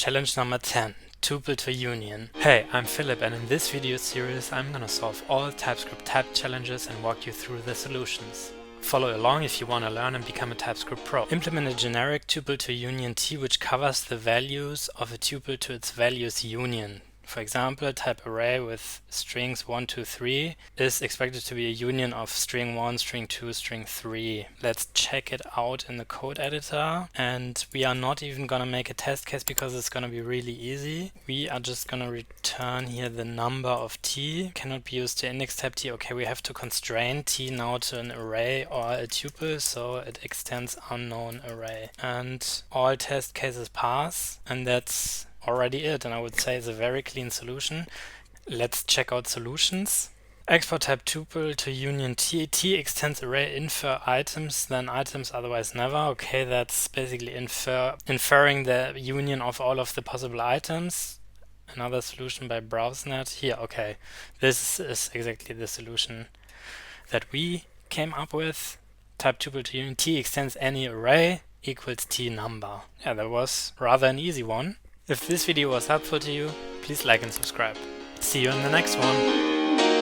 Challenge number 10, tuple to union. Hey, I'm Philip, and in this video series I'm gonna solve all TypeScript type challenges and walk you through the solutions. Follow along if you want to learn and become a TypeScript pro. Implement a generic tuple to union T which covers the values of a tuple to its values union. For example, type array with strings 1, 2, 3 is expected to be a union of string 1, string 2, string 3. Let's check it out in the code editor. And we are not even gonna make a test case because it's gonna be really easy. We are just gonna return here the number of T. Cannot be used to index type T. Okay, we have to constrain T now to an array or a tuple, so it extends unknown array. And all test cases pass, and that's already it, and I would say it's a very clean solution. Let's check out solutions. Export type tuple to union T. T extends array infer items, then items otherwise never. Okay, that's basically inferring the union of all of the possible items. Another solution by BrowseNet. Here, okay, this is exactly the solution that we came up with. Type tuple to union T extends any array equals T number. Yeah, that was rather an easy one. If this video was helpful to you, please like and subscribe. See you in the next one.